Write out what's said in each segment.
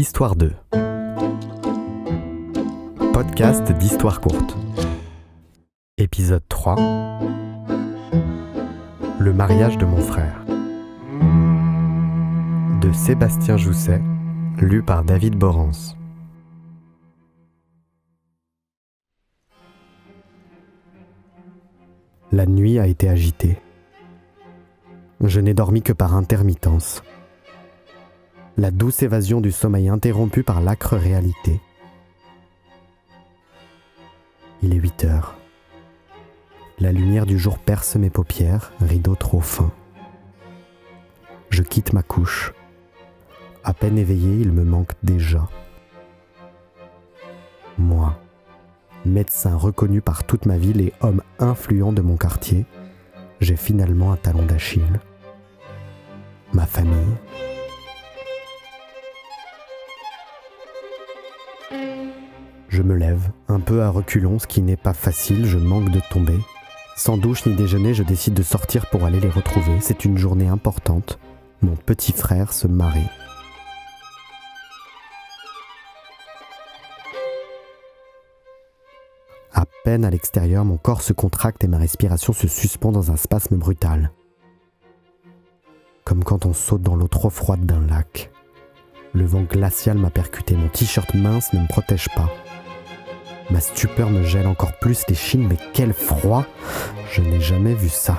Histoire 2. Podcast d'histoire courte. Épisode 3. Le mariage de mon frère. De Sébastien Jousset, lu par David Borance. La nuit a été agitée. Je n'ai dormi que par intermittence. La douce évasion du sommeil interrompue par l'âcre réalité. Il est 8 heures. La lumière du jour perce mes paupières, rideau trop fin. Je quitte ma couche. À peine éveillé, il me manque déjà. Moi, médecin reconnu par toute ma ville et homme influent de mon quartier, j'ai finalement un talon d'Achille. Ma famille. Je me lève, un peu à reculons, ce qui n'est pas facile, je manque de tomber. Sans douche ni déjeuner, je décide de sortir pour aller les retrouver. C'est une journée importante. Mon petit frère se marie. À peine à l'extérieur, mon corps se contracte et ma respiration se suspend dans un spasme brutal. Comme quand on saute dans l'eau trop froide d'un lac. Le vent glacial m'a percuté, mon t-shirt mince ne me protège pas. Ma stupeur me gèle encore plus l'échine, mais quel froid! Je n'ai jamais vu ça.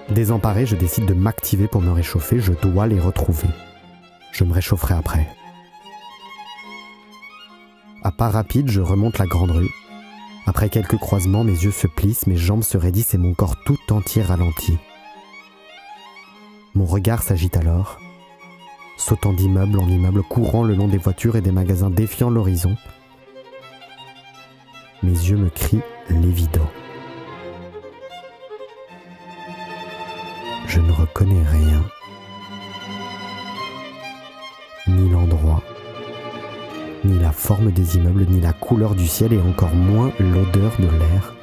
Désemparé, je décide de m'activer pour me réchauffer, je dois les retrouver. Je me réchaufferai après. À pas rapide, je remonte la grande rue. Après quelques croisements, mes yeux se plissent, mes jambes se raidissent et mon corps tout entier ralentit. Mon regard s'agite alors, sautant d'immeuble en immeuble, courant le long des voitures et des magasins, défiant l'horizon. Mes yeux me crient l'évident. Je ne reconnais rien. Ni l'endroit, ni la forme des immeubles, ni la couleur du ciel et encore moins l'odeur de l'air.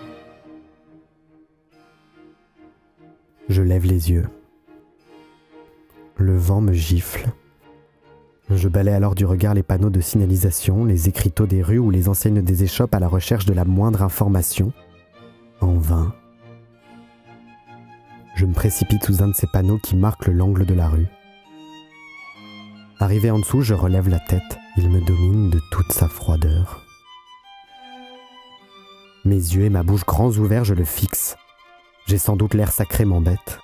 Je lève les yeux. Le vent me gifle. Je balaie alors du regard les panneaux de signalisation, les écriteaux des rues ou les enseignes des échoppes à la recherche de la moindre information. En vain. Je me précipite sous un de ces panneaux qui marquent l'angle de la rue. Arrivé en dessous, je relève la tête. Il me domine de toute sa froideur. Mes yeux et ma bouche grands ouverts, je le fixe. J'ai sans doute l'air sacrément bête.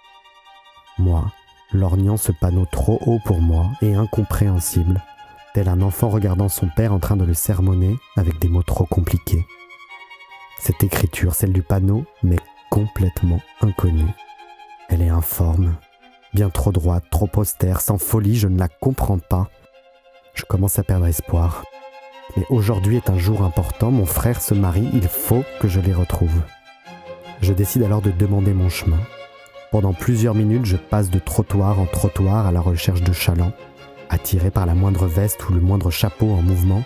Moi, lorgnant ce panneau trop haut pour moi et incompréhensible, tel un enfant regardant son père en train de le sermonner avec des mots trop compliqués. Cette écriture, celle du panneau, m'est complètement inconnue. Elle est informe, bien trop droite, trop austère, sans folie, je ne la comprends pas. Je commence à perdre espoir. Mais aujourd'hui est un jour important, mon frère se marie, il faut que je les retrouve. Je décide alors de demander mon chemin. Pendant plusieurs minutes, je passe de trottoir en trottoir à la recherche de chalands, attiré par la moindre veste ou le moindre chapeau en mouvement.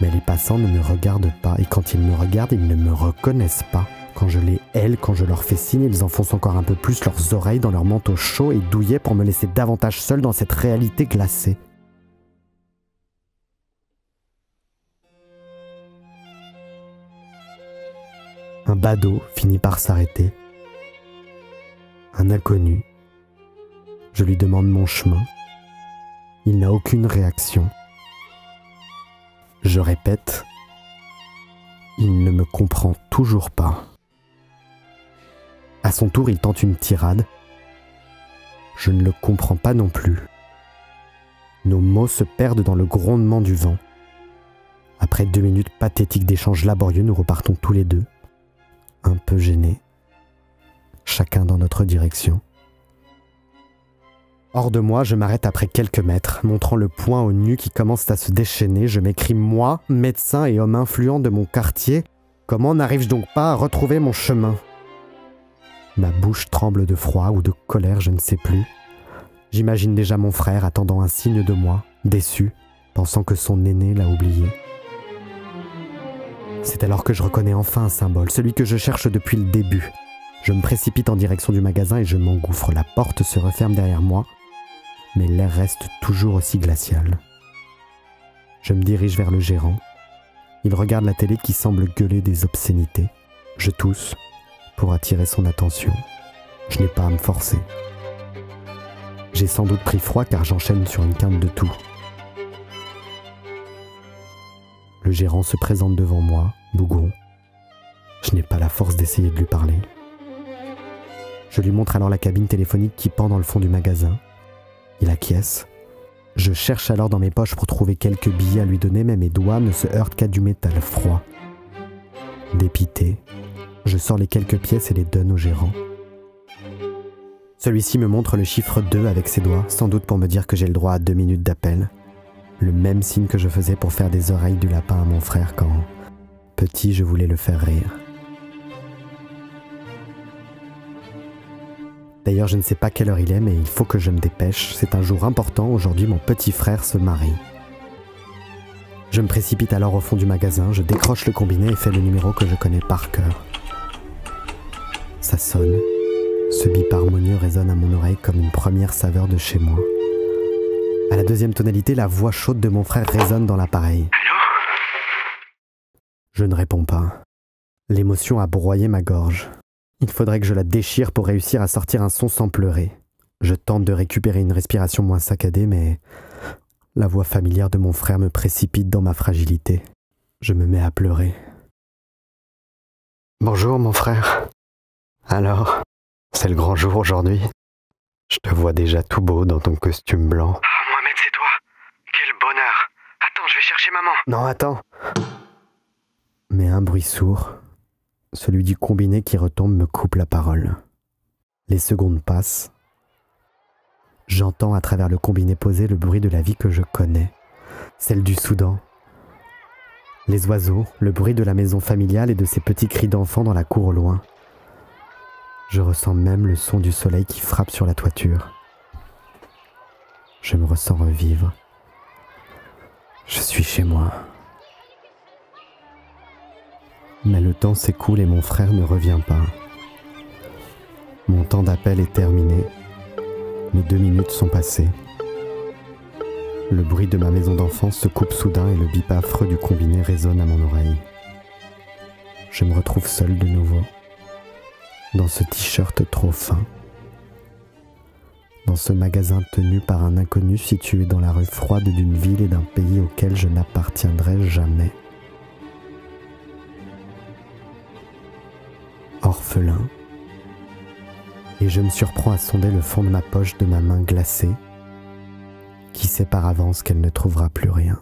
Mais les passants ne me regardent pas, et quand ils me regardent, ils ne me reconnaissent pas. Quand je les hèle, quand je leur fais signe, ils enfoncent encore un peu plus leurs oreilles dans leur manteau chaud et douillet pour me laisser davantage seul dans cette réalité glacée. Un badaud finit par s'arrêter. Un inconnu. Je lui demande mon chemin. Il n'a aucune réaction. Je répète. Il ne me comprend toujours pas. À son tour, il tente une tirade. Je ne le comprends pas non plus. Nos mots se perdent dans le grondement du vent. Après 2 minutes pathétiques d'échanges laborieux, nous repartons tous les deux, un peu gênés. Chacun dans notre direction. Hors de moi, je m'arrête après quelques mètres, montrant le poing au nu qui commence à se déchaîner. Je m'écrie, moi, médecin et homme influent de mon quartier, comment n'arrive-je donc pas à retrouver mon chemin? Ma bouche tremble de froid ou de colère, je ne sais plus. J'imagine déjà mon frère attendant un signe de moi, déçu, pensant que son aîné l'a oublié. C'est alors que je reconnais enfin un symbole, celui que je cherche depuis le début. Je me précipite en direction du magasin et je m'engouffre. La porte se referme derrière moi, mais l'air reste toujours aussi glacial. Je me dirige vers le gérant. Il regarde la télé qui semble gueuler des obscénités. Je tousse pour attirer son attention. Je n'ai pas à me forcer. J'ai sans doute pris froid car j'enchaîne sur une quinte de tout. Le gérant se présente devant moi, bougon. Je n'ai pas la force d'essayer de lui parler. Je lui montre alors la cabine téléphonique qui pend dans le fond du magasin. Il acquiesce. Je cherche alors dans mes poches pour trouver quelques billets à lui donner, mais mes doigts ne se heurtent qu'à du métal froid. Dépité, je sors les quelques pièces et les donne au gérant. Celui-ci me montre le chiffre 2 avec ses doigts, sans doute pour me dire que j'ai le droit à 2 minutes d'appel. Le même signe que je faisais pour faire des oreilles du lapin à mon frère quand, petit, je voulais le faire rire. D'ailleurs, je ne sais pas quelle heure il est, mais il faut que je me dépêche. C'est un jour important, aujourd'hui mon petit frère se marie. Je me précipite alors au fond du magasin, je décroche le combiné et fais le numéro que je connais par cœur. Ça sonne. Ce bip harmonieux résonne à mon oreille comme une première saveur de chez moi. À la deuxième tonalité, la voix chaude de mon frère résonne dans l'appareil. Allô ? Je ne réponds pas. L'émotion a broyé ma gorge. Il faudrait que je la déchire pour réussir à sortir un son sans pleurer. Je tente de récupérer une respiration moins saccadée, mais la voix familière de mon frère me précipite dans ma fragilité. Je me mets à pleurer. Bonjour mon frère. Alors, c'est le grand jour aujourd'hui. Je te vois déjà tout beau dans ton costume blanc. Ah, Mohamed, c'est toi. Quel bonheur. Attends, je vais chercher maman. Non, attends. Mais un bruit sourd, celui du combiné qui retombe, me coupe la parole. Les secondes passent. J'entends à travers le combiné posé le bruit de la vie que je connais, celle du Soudan. Les oiseaux, le bruit de la maison familiale et de ces petits cris d'enfants dans la cour au loin. Je ressens même le son du soleil qui frappe sur la toiture. Je me ressens revivre. Je suis chez moi. Mais le temps s'écoule et mon frère ne revient pas. Mon temps d'appel est terminé. Les 2 minutes sont passées. Le bruit de ma maison d'enfance se coupe soudain et le bip affreux du combiné résonne à mon oreille. Je me retrouve seul de nouveau. Dans ce t-shirt trop fin. Dans ce magasin tenu par un inconnu situé dans la rue froide d'une ville et d'un pays auquel je n'appartiendrai jamais. Orphelin. Et je me surprends à sonder le fond de ma poche de ma main glacée, qui sait par avance qu'elle ne trouvera plus rien.